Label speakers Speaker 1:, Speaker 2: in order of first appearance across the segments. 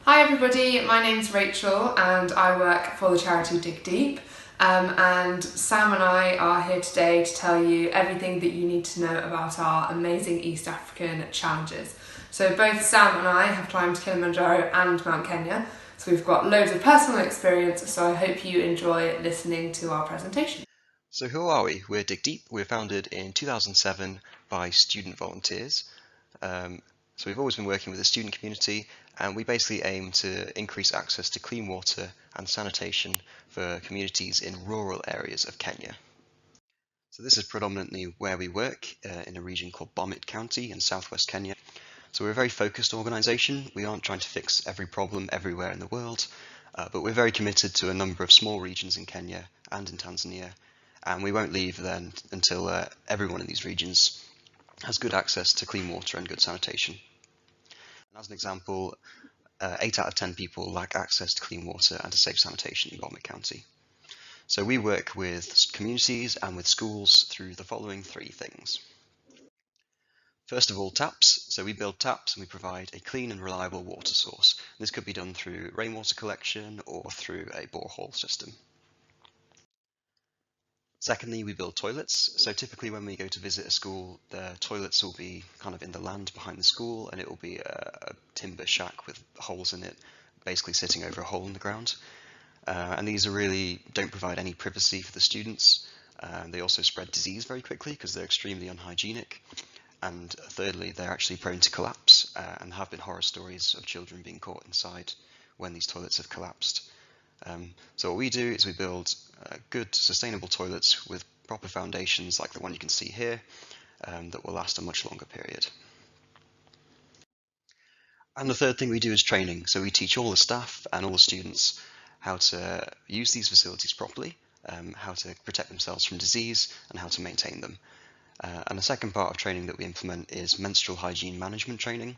Speaker 1: Hi everybody, my name's Rachel and I work for the charity Dig Deep. And Sam and I are here today to tell you everything that you need to know about our amazing East African challenges. So both Sam and I have climbed Kilimanjaro and Mount Kenya, so we've got loads of personal experience, so I hope you enjoy listening to our presentation.
Speaker 2: So who are we? We're Dig Deep. We were founded in 2007 by student volunteers. So we've always been working with the student community, and we basically aim to increase access to clean water and sanitation for communities in rural areas of Kenya. So this is predominantly where we work, in a region called Bomet County in southwest Kenya. So we're a very focused organisation. We aren't trying to fix every problem everywhere in the world, but we're very committed to a number of small regions in Kenya and in Tanzania, and we won't leave then until everyone in these regions has good access to clean water and good sanitation. And as an example, 8 out of 10 people lack access to clean water and to safe sanitation in Bomet County. So we work with communities and with schools through the following three things. First of all, taps. So we build taps and we provide a clean and reliable water source. This could be done through rainwater collection or through a borehole system. Secondly, we build toilets. So typically when we go to visit a school, the toilets will be kind of in the land behind the school, and it will be a timber shack with holes in it, basically sitting over a hole in the ground. And these really don't provide any privacy for the students. They also spread disease very quickly because they're extremely unhygienic. And thirdly, they're actually prone to collapse, and there have been horror stories of children being caught inside when these toilets have collapsed. So what we do is we build good, sustainable toilets with proper foundations like the one you can see here, that will last a much longer period. And the third thing we do is training. So we teach all the staff and all the students how to use these facilities properly, how to protect themselves from disease, and how to maintain them. And the second part of training that we implement is menstrual hygiene management training.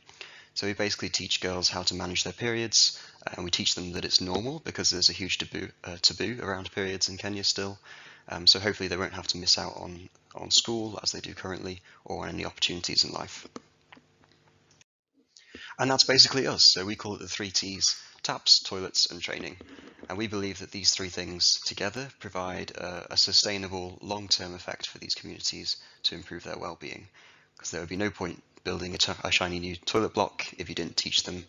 Speaker 2: So we basically teach girls how to manage their periods, and we teach them that it's normal because there's a huge taboo around periods in Kenya still. So hopefully they won't have to miss out on school as they do currently, or on any opportunities in life. And that's basically us. So we call it the 3Ts: taps, toilets, and training. And we believe that these three things together provide a sustainable long-term effect for these communities to improve their well-being. Because there would be no point building a shiny new toilet block if you didn't teach them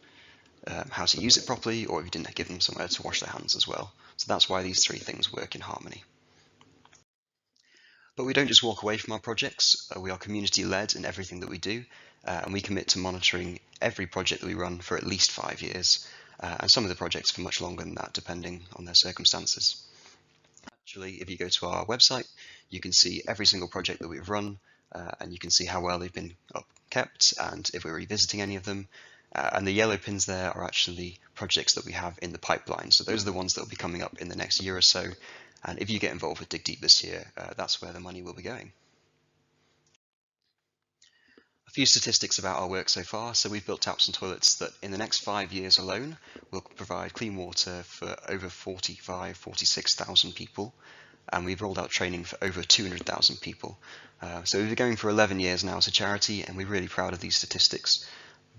Speaker 2: how to use it properly, or if you didn't give them somewhere to wash their hands as well. So that's why these three things work in harmony. But we don't just walk away from our projects. We are community-led in everything that we do, and we commit to monitoring every project that we run for at least 5 years, and some of the projects for much longer than that, depending on their circumstances. Actually, if you go to our website, you can see every single project that we've run, and you can see how well they've been kept and if we're revisiting any of them. And the yellow pins there are actually projects that we have in the pipeline. So those are the ones that will be coming up in the next year or so. And if you get involved with Dig Deep this year, that's where the money will be going. A few statistics about our work so far. So we've built taps and toilets that in the next 5 years alone will provide clean water for over 46,000 people. And we've rolled out training for over 200,000 people. So we've been going for 11 years now as a charity, and we're really proud of these statistics.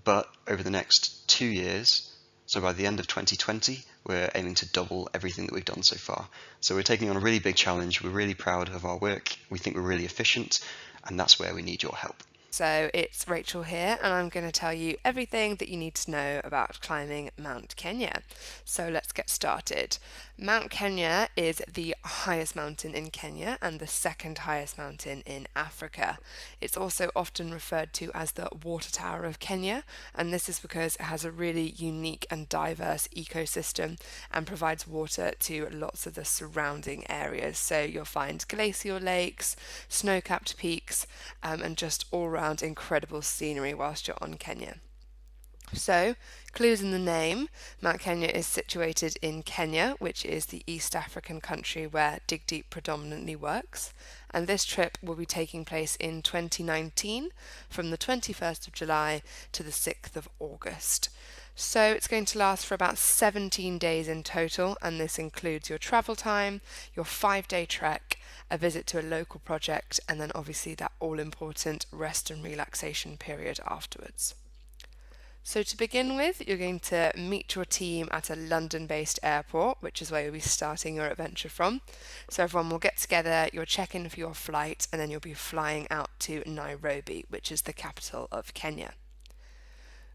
Speaker 2: But over the next 2 years, so by the end of 2020, we're aiming to double everything that we've done so far. So we're taking on a really big challenge. We're really proud of our work. We think we're really efficient, and that's where we need your help.
Speaker 1: So it's Rachel here, and I'm going to tell you everything that you need to know about climbing Mount Kenya. So let's get started. Mount Kenya is the highest mountain in Kenya and the second highest mountain in Africa. It's also often referred to as the water tower of Kenya, and this is because it has a really unique and diverse ecosystem and provides water to lots of the surrounding areas. So you'll find glacial lakes, snow-capped peaks, and just all around incredible scenery whilst you're on Kenya. So, clues in the name. Mount Kenya is situated in Kenya, which is the East African country where Dig Deep predominantly works. And this trip will be taking place in 2019 from the 21st of July to the 6th of August. So it's going to last for about 17 days in total, and this includes your travel time, your 5-day trek, a visit to a local project, and then obviously that all important rest and relaxation period afterwards. So, to begin with, you're going to meet your team at a London based airport, which is where you'll be starting your adventure from. So, everyone will get together, you'll check in for your flight, and then you'll be flying out to Nairobi, which is the capital of Kenya.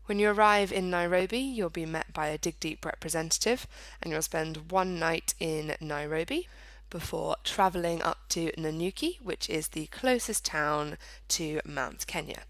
Speaker 1: When you arrive in Nairobi, you'll be met by a Dig Deep representative, and you'll spend one night in Nairobi before travelling up to Nanyuki, which is the closest town to Mount Kenya.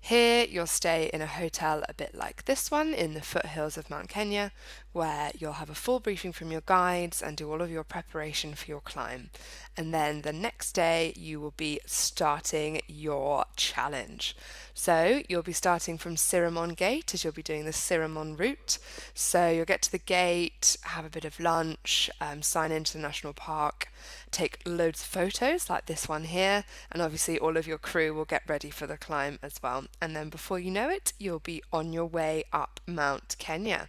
Speaker 1: Here, you'll stay in a hotel a bit like this one in the foothills of Mount Kenya, where you'll have a full briefing from your guides and do all of your preparation for your climb. And then the next day, you will be starting your challenge. So, you'll be starting from Siramon Gate as you'll be doing the Siramon route. So, you'll get to the gate, have a bit of lunch, sign into the national park, take loads of photos like this one here, and obviously all of your crew will get ready for the climb as well. And then before you know it, you'll be on your way up Mount Kenya.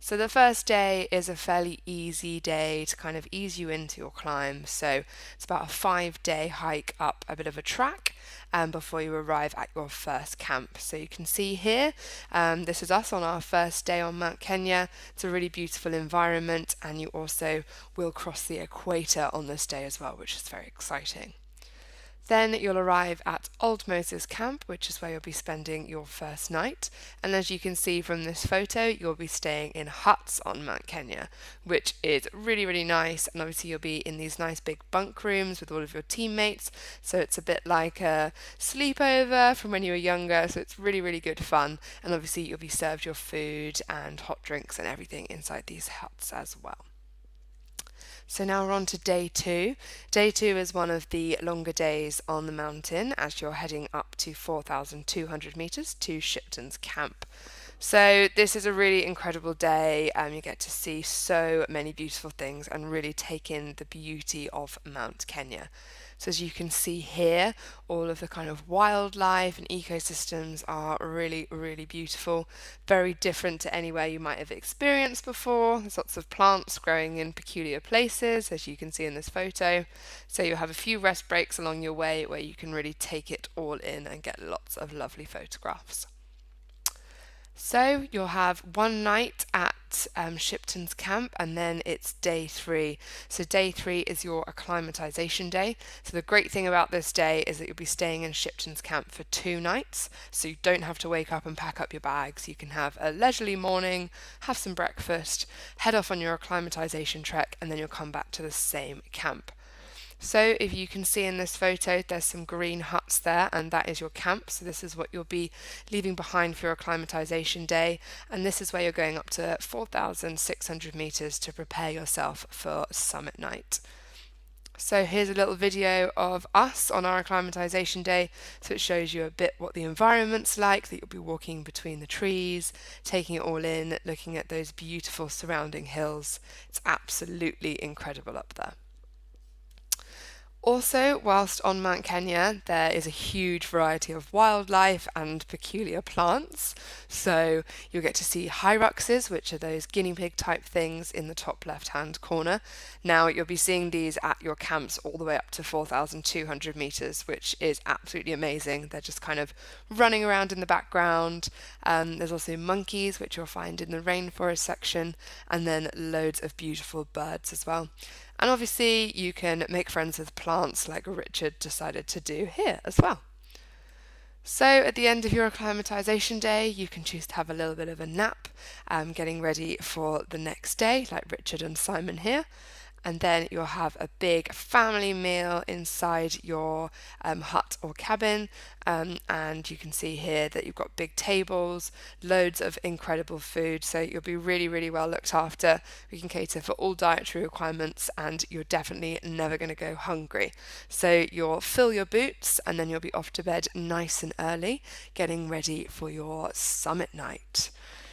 Speaker 1: So the first day is a fairly easy day to kind of ease you into your climb. So it's about a 5-day hike up a bit of a track before you arrive at your first camp. So you can see here, this is us on our first day on Mount Kenya. It's a really beautiful environment, and you also will cross the equator on this day as well, which is very exciting. Then you'll arrive at Old Moses Camp, which is where you'll be spending your first night. And as you can see from this photo, you'll be staying in huts on Mount Kenya, which is really, really nice. And obviously you'll be in these nice big bunk rooms with all of your teammates. So it's a bit like a sleepover from when you were younger. So it's really, really good fun. And obviously you'll be served your food and hot drinks and everything inside these huts as well. So now we're on to day two. Day two is one of the longer days on the mountain as you're heading up to 4,200 metres to Shipton's camp. So this is a really incredible day. You get to see so many beautiful things and really take in the beauty of Mount Kenya. So as you can see here, all of the kind of wildlife and ecosystems are really, really beautiful. Very different to anywhere you might have experienced before. There's lots of plants growing in peculiar places, as you can see in this photo. So you'll have a few rest breaks along your way where you can really take it all in and get lots of lovely photographs. So you'll have one night at Shipton's camp, and then it's day three. So day three is your acclimatization day. So the great thing about this day is that you'll be staying in Shipton's camp for 2 nights. So you don't have to wake up and pack up your bags. You can have a leisurely morning, have some breakfast, head off on your acclimatization trek, and then you'll come back to the same camp. So if you can see in this photo, there's some green huts there, and that is your camp. So this is what you'll be leaving behind for your acclimatization day. And this is where you're going up to 4,600 meters to prepare yourself for summit night. So here's a little video of us on our acclimatization day. So it shows you a bit what the environment's like, that you'll be walking between the trees, taking it all in, looking at those beautiful surrounding hills. It's absolutely incredible up there. Also, whilst on Mount Kenya, there is a huge variety of wildlife and peculiar plants. So you'll get to see hyraxes, which are those guinea pig type things in the top left-hand corner. Now you'll be seeing these at your camps all the way up to 4,200 meters, which is absolutely amazing. They're just kind of running around in the background. There's also monkeys, which you'll find in the rainforest section, and then loads of beautiful birds as well. And obviously you can make friends with plants like Richard decided to do here as well. So at the end of your acclimatization day, you can choose to have a little bit of a nap, getting ready for the next day, like Richard and Simon here. And then you'll have a big family meal inside your hut or cabin. And you can see here that you've got big tables, loads of incredible food. So you'll be really, really well looked after. We can cater for all dietary requirements, and you're definitely never going to go hungry. So you'll fill your boots, and then you'll be off to bed nice and early, getting ready for your summit night.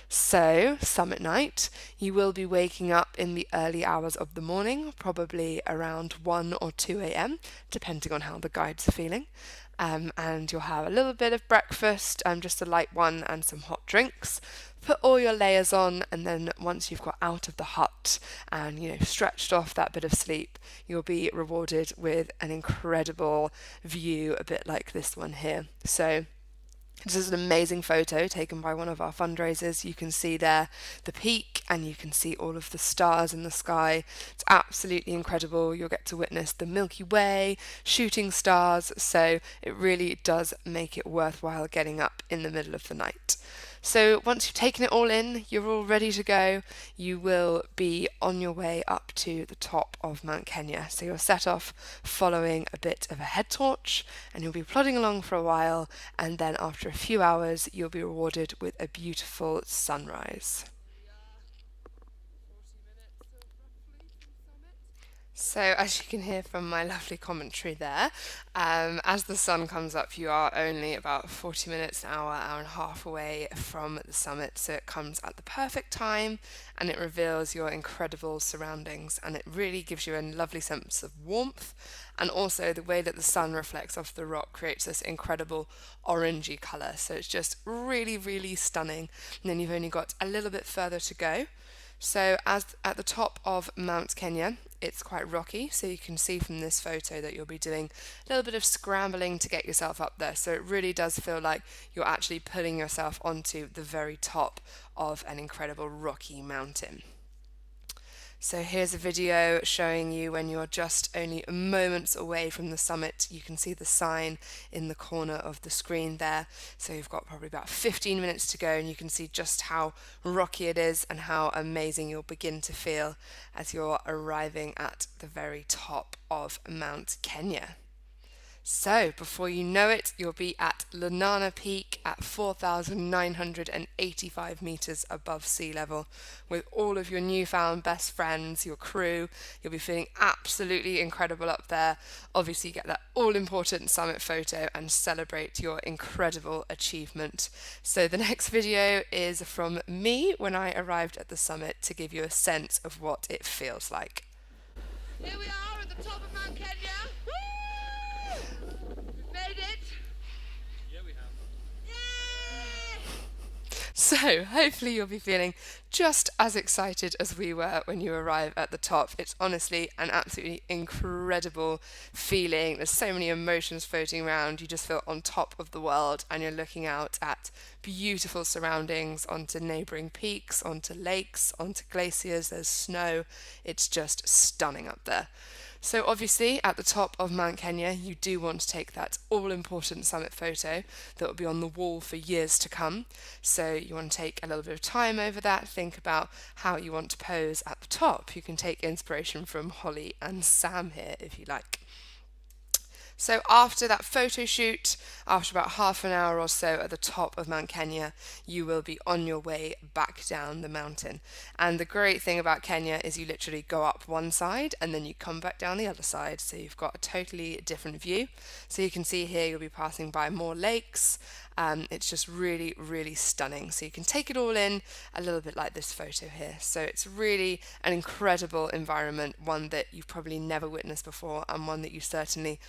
Speaker 1: So, summit night, you will be waking up in the early hours of the morning, probably around 1 or 2 a.m., depending on how the guides are feeling. And you'll have a little bit of breakfast, just a light one, and some hot drinks. Put all your layers on, and then once you've got out of the hut and stretched off that bit of sleep, you'll be rewarded with an incredible view, a bit like this one here. So This is an amazing photo taken by one of our fundraisers. You can see there the peak and you can see all of the stars in the sky. It's absolutely incredible. You'll get to witness the Milky Way, shooting stars, so it really does make it worthwhile getting up in the middle of the night. So once you've taken it all in, you're all ready to go, you will be on your way up to the top of Mount Kenya. So you'll set off following a bit of a head torch and you'll be plodding along for a while, and then after a few hours you'll be rewarded with a beautiful sunrise. So, as you can hear from my lovely commentary there, as the sun comes up, you are only about 40 minutes, an hour, hour and a half away from the summit. So, it comes at the perfect time and it reveals your incredible surroundings, and it really gives you a lovely sense of warmth. And also, the way that the sun reflects off the rock creates this incredible orangey colour. So, it's just really, really stunning. And then you've only got a little bit further to go. So, as at the top of Mount Kenya, it's quite rocky, so you can see from this photo that you'll be doing a little bit of scrambling to get yourself up there. So, it really does feel like you're actually pulling yourself onto the very top of an incredible rocky mountain. So here's a video showing you when you're just only moments away from the summit. You can see the sign in the corner of the screen there. So you've got probably about 15 minutes to go, and you can see just how rocky it is and how amazing you'll begin to feel as you're arriving at the very top of Mount Kenya. So, before you know it, you'll be at Lenana Peak at 4,985 metres above sea level with all of your newfound best friends, your crew. You'll be feeling absolutely incredible up there. Obviously, get that all important summit photo and celebrate your incredible achievement. So, the next video is from me when I arrived at the summit to give you a sense of what it feels like.
Speaker 3: Here we are at the top of Mount Kenya. Woo! We've made it.
Speaker 4: Yeah, we have.
Speaker 3: Yay!
Speaker 1: So, hopefully, you'll be feeling just as excited as we were when you arrive at the top. It's honestly an absolutely incredible feeling. There's so many emotions floating around. You just feel on top of the world, and you're looking out at beautiful surroundings, onto neighbouring peaks, onto lakes, onto glaciers. There's snow. It's just stunning up there. So obviously at the top of Mount Kenya, you do want to take that all-important summit photo that will be on the wall for years to come. So you want to take a little bit of time over that, think about how you want to pose at the top. You can take inspiration from Holly and Sam here if you like. So after that photo shoot, after about half an hour or so at the top of Mount Kenya, you will be on your way back down the mountain. And the great thing about Kenya is you literally go up one side and then you come back down the other side. So you've got a totally different view. So you can see here you'll be passing by more lakes. It's just really, really stunning. So you can take it all in a little bit like this photo here. So it's really an incredible environment, one that you've probably never witnessed before and one that you certainly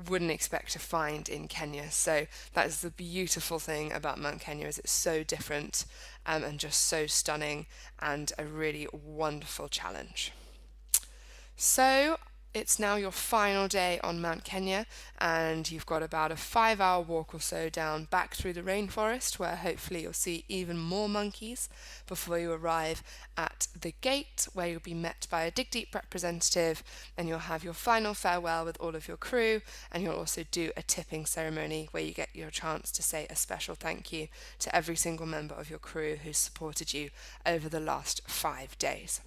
Speaker 1: wouldn't expect to find in Kenya. So that is the beautiful thing about Mount Kenya, is it's so different and just so stunning and a really wonderful challenge. So it's now your final day on Mount Kenya, and you've got about a 5-hour walk or so down back through the rainforest, where hopefully you'll see even more monkeys before you arrive at the gate, where you'll be met by a Dig Deep representative, and you'll have your final farewell with all of your crew, and you'll also do a tipping ceremony where you get your chance to say a special thank you to every single member of your crew who's supported you over the last 5 days.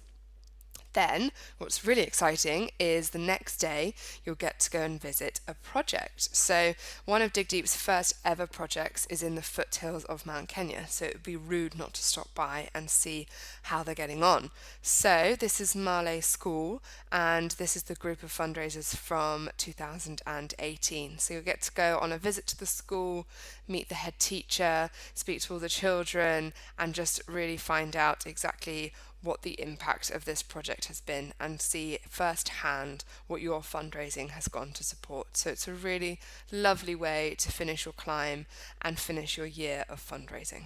Speaker 1: Then, what's really exciting is the next day you'll get to go and visit a project. So, one of Dig Deep's first ever projects is in the foothills of Mount Kenya. So, it would be rude not to stop by and see how they're getting on. So, this is Male School, and this is the group of fundraisers from 2018. So, you'll get to go on a visit to the school, meet the head teacher, speak to all the children, and just really find out exactly what the impact of this project has been and see firsthand what your fundraising has gone to support. So it's a really lovely way to finish your climb and finish your year of fundraising.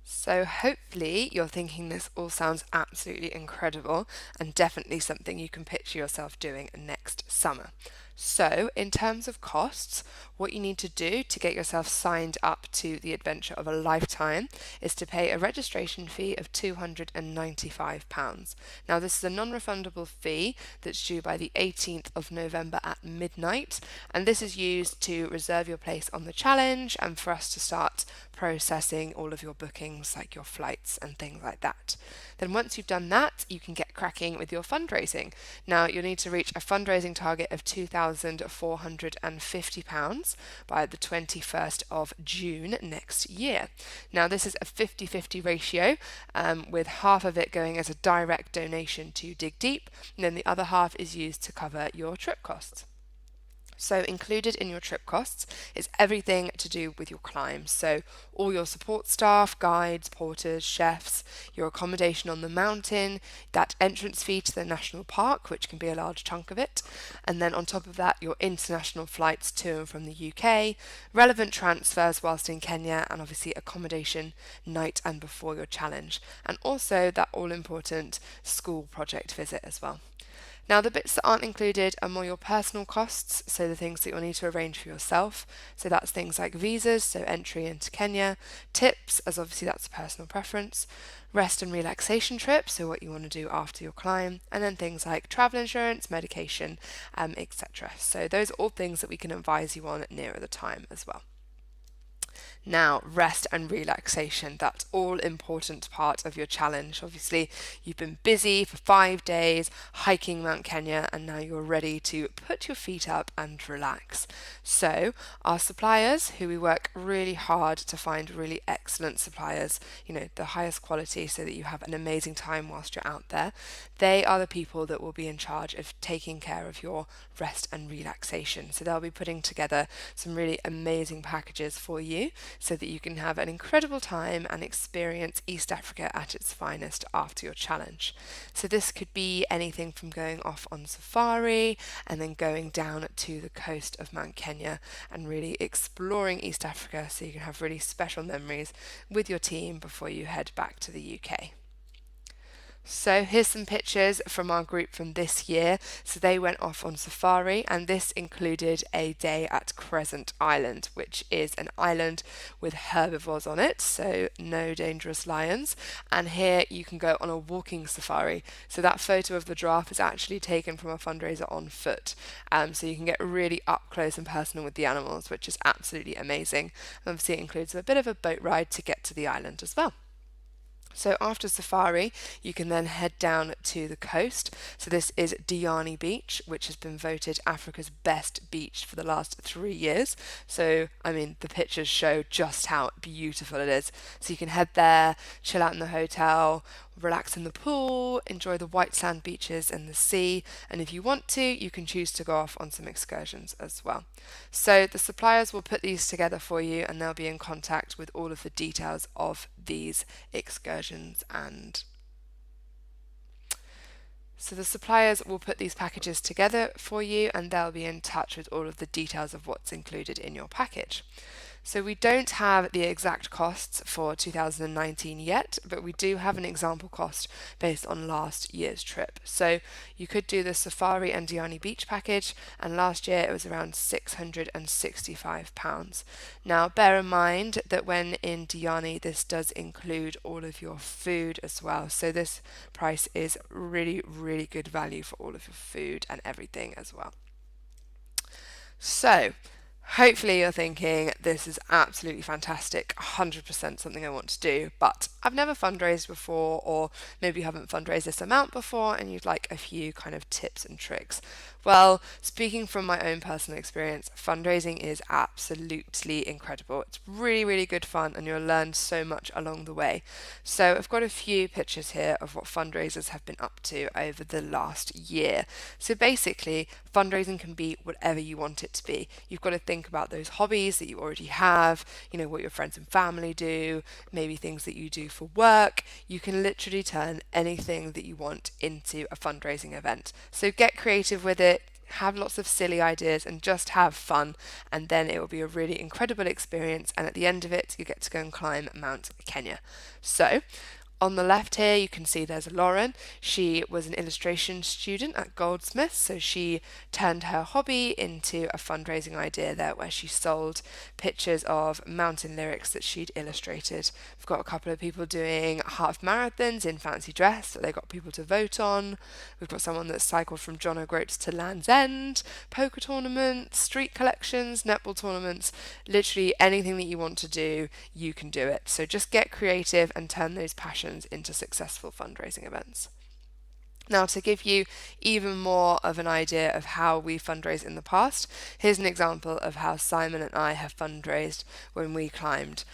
Speaker 1: So hopefully you're thinking this all sounds absolutely incredible and definitely something you can picture yourself doing next summer. So in terms of costs, what you need to do to get yourself signed up to the adventure of a lifetime is to pay a registration fee of £295. Now, this is a non-refundable fee that's due by the 18th of November at midnight, and this is used to reserve your place on the challenge and for us to start processing all of your bookings, like your flights and things like that. Then once you've done that, you can get cracking with your fundraising. Now, you'll need to reach a fundraising target of £2,450 by the 21st of June next year. Now, this is a 50-50 ratio, with half of it going as a direct donation to Dig Deep, and then the other half is used to cover your trip costs. So included in your trip costs is everything to do with your climb. So all your support staff, guides, porters, chefs, your accommodation on the mountain, that entrance fee to the national park, which can be a large chunk of it, and then on top of that, your international flights to and from the UK, relevant transfers whilst in Kenya, and obviously accommodation night and before your challenge, and also that all-important school project visit as well. Now, the bits that aren't included are more your personal costs, so the things that you'll need to arrange for yourself. So that's things like visas, so entry into Kenya, tips, as obviously that's a personal preference, rest and relaxation trips, so what you want to do after your climb, and then things like travel insurance, medication, etc. So those are all things that we can advise you on nearer the time as well. Now, rest and relaxation, that's all important part of your challenge. Obviously, you've been busy for 5 days hiking Mount Kenya, and now you're ready to put your feet up and relax. So our suppliers, who we work really hard to find really excellent suppliers, the highest quality, so that you have an amazing time whilst you're out there, they are the people that will be in charge of taking care of your rest and relaxation. So they'll be putting together some really amazing packages for you, so that you can have an incredible time and experience East Africa at its finest after your challenge. So this could be anything from going off on safari and then going down to the coast of Mount Kenya and really exploring East Africa, so you can have really special memories with your team before you head back to the UK. So here's some pictures from our group from this year. So they went off on safari, and this included a day at Crescent Island, which is an island with herbivores on it, so no dangerous lions. And here you can go on a walking safari. So that photo of the giraffe is actually taken from a fundraiser on foot. So you can get really up close and personal with the animals, which is absolutely amazing. And obviously it includes a bit of a boat ride to get to the island as well. So after safari, you can then head down to the coast. So this is Diani Beach, which has been voted Africa's best beach for the last 3 years. So, the pictures show just how beautiful it is. So you can head there, chill out in the hotel, relax in the pool, enjoy the white sand beaches and the sea, and if you want to, you can choose to go off on some excursions as well. So the suppliers will put these together for you, and they'll be in contact with all of the details of these excursions. And so the suppliers will put these packages together for you, and they'll be in touch with all of the details of what's included in your package. So we don't have the exact costs for 2019 yet, but we do have an example cost based on last year's trip. So you could do the Safari and Diani Beach package, and last year it was around £665. Now bear in mind that when in Diani, this does include all of your food as well. So this price is really, really good value for all of your food and everything as well. So hopefully you're thinking, this is absolutely fantastic, 100% something I want to do, but I've never fundraised before, or maybe you haven't fundraised this amount before and you'd like a few kind of tips and tricks. Well, speaking from my own personal experience, fundraising is absolutely incredible. It's really, really good fun, and you'll learn so much along the way. So I've got a few pictures here of what fundraisers have been up to over the last year. So basically, fundraising can be whatever you want it to be. You've got to think about those hobbies that you already have, what your friends and family do, maybe things that you do for work. You can literally turn anything that you want into a fundraising event. So get creative with it, have lots of silly ideas, and just have fun, and then it will be a really incredible experience, and at the end of it you get to go and climb Mount Kenya. So On the left here, you can see there's Lauren. She was an illustration student at Goldsmiths, so she turned her hobby into a fundraising idea there where she sold pictures of mountain lyrics that she'd illustrated. We've got a couple of people doing half marathons in fancy dress that they got people to vote on. We've got someone that cycled from John O'Groats to Land's End, poker tournaments, street collections, netball tournaments, literally anything that you want to do, you can do it. So just get creative and turn those passions into successful fundraising events. Now, to give you even more of an idea of how we fundraised in the past, here's an example of how Simon and I have fundraised when we climbed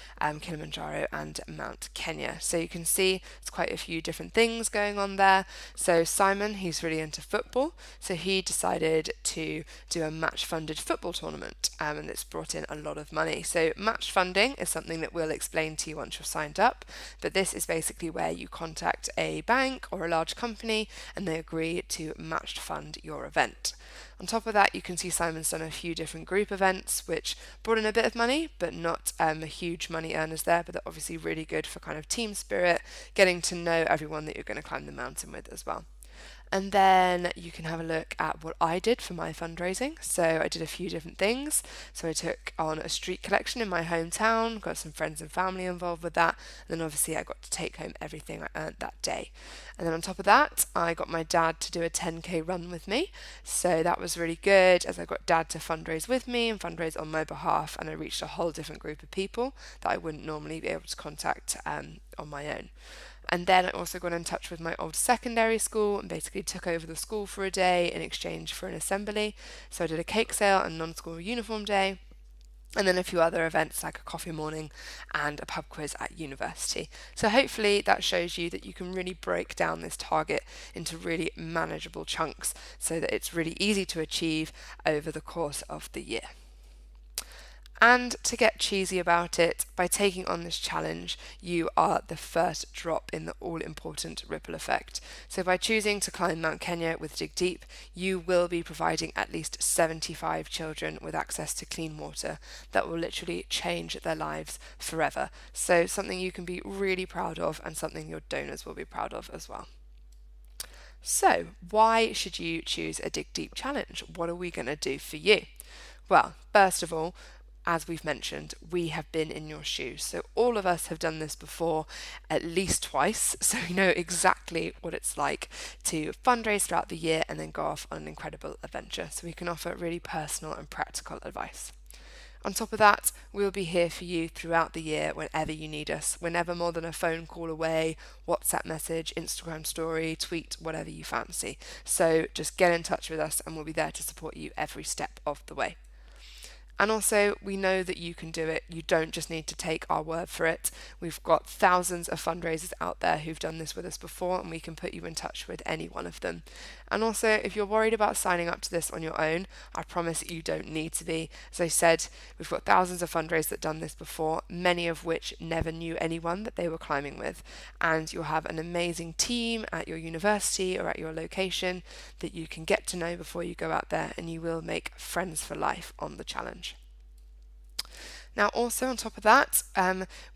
Speaker 1: Kilimanjaro and Mount Kenya. So you can see it's quite a few different things going on there. So Simon, he's really into football, so he decided to do a match-funded football tournament, and it's brought in a lot of money. So match funding is something that we'll explain to you once you're signed up, but this is basically where you contact a bank or a large company and they agree to match fund your event. On top of that, you can see Simon's done a few different group events which brought in a bit of money, but not huge money earners there, but they're obviously really good for kind of team spirit, getting to know everyone that you're going to climb the mountain with as well. And then you can have a look at what I did for my fundraising. So I did a few different things. So I took on a street collection in my hometown, got some friends and family involved with that, and then obviously I got to take home everything I earned that day. And then on top of that, I got my dad to do a 10k run with me. So that was really good as I got dad to fundraise with me and fundraise on my behalf, and I reached a whole different group of people that I wouldn't normally be able to contact on my own. And then I also got in touch with my old secondary school and basically took over the school for a day in exchange for an assembly. So I did a cake sale and non-school uniform day, and then a few other events like a coffee morning and a pub quiz at university. So hopefully that shows you that you can really break down this target into really manageable chunks so that it's really easy to achieve over the course of the year. And to get cheesy about it, by taking on this challenge, you are the first drop in the all-important ripple effect. So by choosing to climb Mount Kenya with Dig Deep, you will be providing at least 75 children with access to clean water that will literally change their lives forever. So something you can be really proud of and something your donors will be proud of as well. So why should you choose a Dig Deep challenge? What are we going to do for you? Well, first of all, as we've mentioned, we have been in your shoes. So all of us have done this before at least twice. So we know exactly what it's like to fundraise throughout the year and then go off on an incredible adventure. So we can offer really personal and practical advice. On top of that, we'll be here for you throughout the year whenever you need us. We're never more than a phone call away, WhatsApp message, Instagram story, tweet, whatever you fancy. So just get in touch with us and we'll be there to support you every step of the way. And also, we know that you can do it. You don't just need to take our word for it. We've got thousands of fundraisers out there who've done this with us before, and we can put you in touch with any one of them. And also, if you're worried about signing up to this on your own, I promise that you don't need to be. As I said, we've got thousands of fundraisers that have done this before, many of which never knew anyone that they were climbing with. And you'll have an amazing team at your university or at your location that you can get to know before you go out there, and you will make friends for life on the challenge. Now, also on top of that,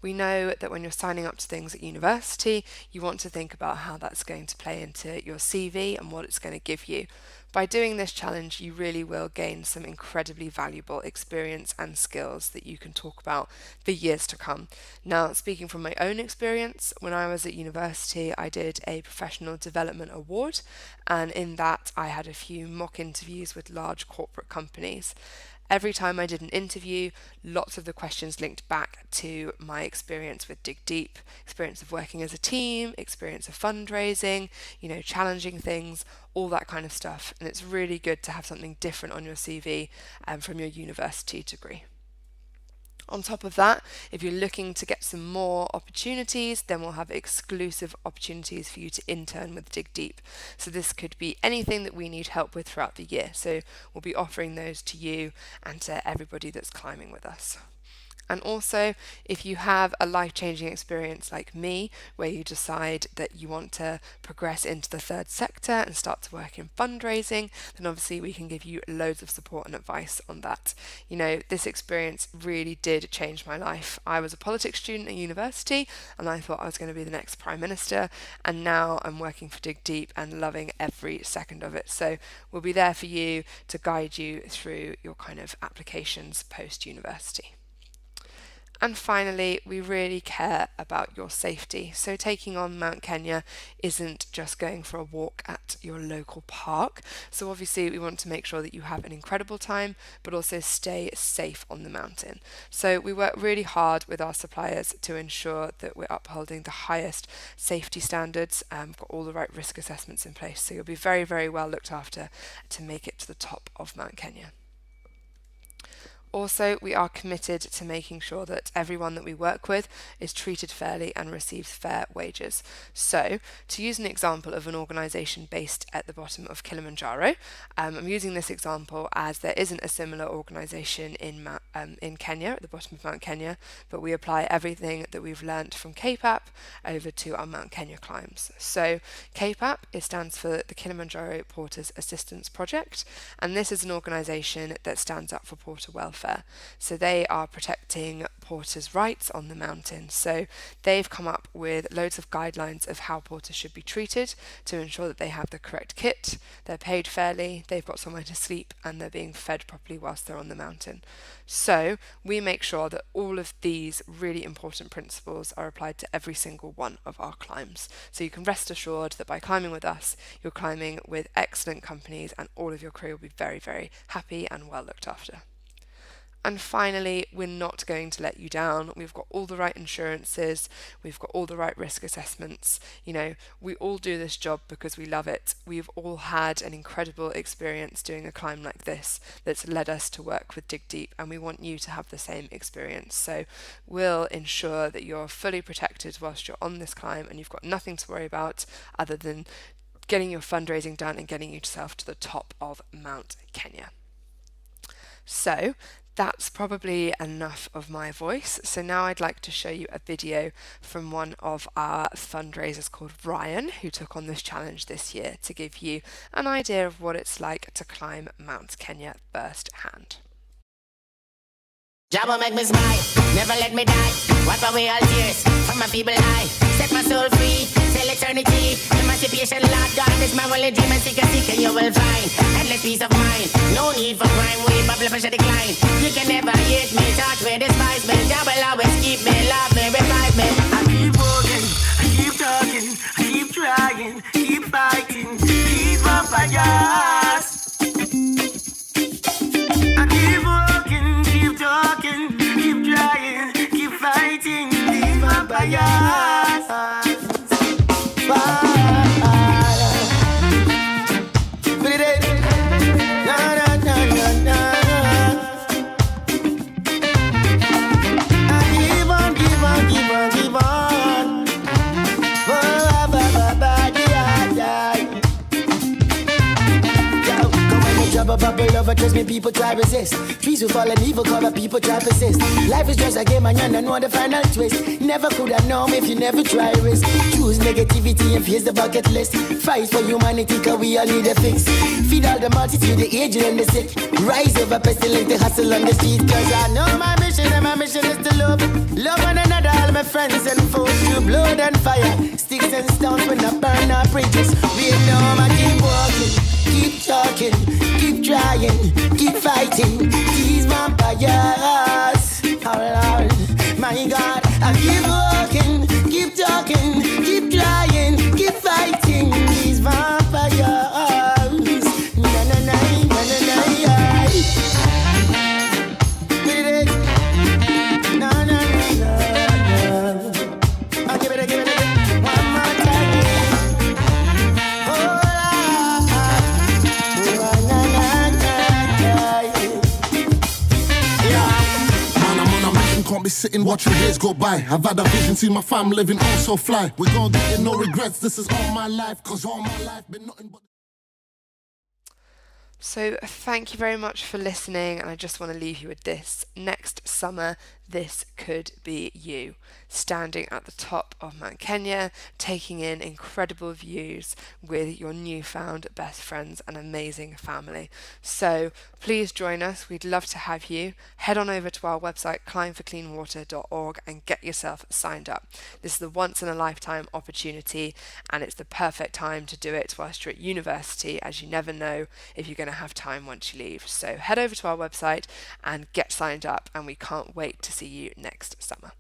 Speaker 1: we know that when you're signing up to things at university, you want to think about how that's going to play into your CV and what it's going to give you. By doing this challenge, you really will gain some incredibly valuable experience and skills that you can talk about for years to come. Now, speaking from my own experience, when I was at university, I did a professional development award, and in that, I had a few mock interviews with large corporate companies. Every time I did an interview, lots of the questions linked back to my experience with Dig Deep, experience of working as a team, experience of fundraising, challenging things, all that kind of stuff. And it's really good to have something different on your CV from your university degree. On top of that, if you're looking to get some more opportunities, then we'll have exclusive opportunities for you to intern with Dig Deep. So this could be anything that we need help with throughout the year. So we'll be offering those to you and to everybody that's climbing with us. And also, if you have a life-changing experience like me, where you decide that you want to progress into the third sector and start to work in fundraising, then obviously we can give you loads of support and advice on that. You know, this experience really did change my life. I was a politics student at university and I thought I was going to be the next Prime Minister, and now I'm working for Dig Deep and loving every second of it. So we'll be there for you to guide you through your kind of applications post-university. And finally, we really care about your safety. So taking on Mount Kenya isn't just going for a walk at your local park. So obviously we want to make sure that you have an incredible time, but also stay safe on the mountain. So we work really hard with our suppliers to ensure that we're upholding the highest safety standards, got all the right risk assessments in place. So you'll be very, very well looked after to make it to the top of Mount Kenya. Also, we are committed to making sure that everyone that we work with is treated fairly and receives fair wages. So, to use an example of an organisation based at the bottom of Kilimanjaro, I'm using this example as there isn't a similar organisation in Kenya, at the bottom of Mount Kenya, but we apply everything that we've learnt from KPAP over to our Mount Kenya climbs. So, KPAP, it stands for the Kilimanjaro Porters Assistance Project, and this is an organisation that stands up for porter welfare. So they are protecting porters' rights on the mountain. So they've come up with loads of guidelines of how porters should be treated to ensure that they have the correct kit, they're paid fairly, they've got somewhere to sleep, and they're being fed properly whilst they're on the mountain. So we make sure that all of these really important principles are applied to every single one of our climbs. So you can rest assured that by climbing with us, you're climbing with excellent companies and all of your crew will be very, very happy and well looked after. And finally, we're not going to let you down. We've got all the right insurances, we've got all the right risk assessments. You know, we all do this job because we love it. We've all had an incredible experience doing a climb like this that's led us to work with Dig Deep, and we want you to have the same experience. So we'll ensure that you're fully protected whilst you're on this climb and you've got nothing to worry about other than getting your fundraising done and getting yourself to the top of Mount Kenya. So that's probably enough of my voice. So now I'd like to show you a video from one of our fundraisers called Ryan, who took on this challenge this year to give you an idea of what it's like to climb Mount Kenya firsthand.
Speaker 5: Jabba make me smile, never let me die. Wipe away all tears from my feeble eye. Set my soul free till eternity. Emancipation, Lord God, is my only dream. And seek and you will find endless peace of mind. No need for crime, we blood pressure decline. You can never hate me, touch me, despise me. Jabba will always keep me, love me, revive me. I keep walking, I keep talking, I keep trying, keep fighting, keep up my gas. I keep walking, keep talking, keep trying, keep fighting, these vampires. Bubble lover, trust me, people try resist. Trees will fall and evil cover, people try persist. Life is just a game and you don't know the final twist. Never could have known if you never try risk. Choose negativity and face the bucket list. Fight for humanity cause we all need a fix. Feed all the multitude, the aged and the sick. Rise over pestilence, the hustle on the street. Cause I know my mission and my mission is to love. Love one another, all my friends and foes. Through blood and fire, sticks and stones when I burn our bridges. We know I keep walking, keep talking, keep trying, keep fighting these vampires. Oh Lord, my God, I keep walking, keep talking, keep trying, keep fighting these vampires. Na na na na na na. Na na na na. I'll give it one more time. Oh
Speaker 6: can't be sitting watching days go by. I've had a vision, see my fam living all so fly. We gon' get it, no regrets, this is all my life. Cause all my life been nothing but...
Speaker 1: So thank you very much for listening, and I just want to leave you with this. Next summer this could be you, standing at the top of Mount Kenya, taking in incredible views with your newfound best friends and amazing family. So please join us. We'd love to have you. Head on over to our website, climbforcleanwater.org, and get yourself signed up. This is the once in a lifetime opportunity, and it's the perfect time to do it whilst you're at university, as you never know if you're going to have time once you leave. So head over to our website and get signed up, and we can't wait to see you next summer.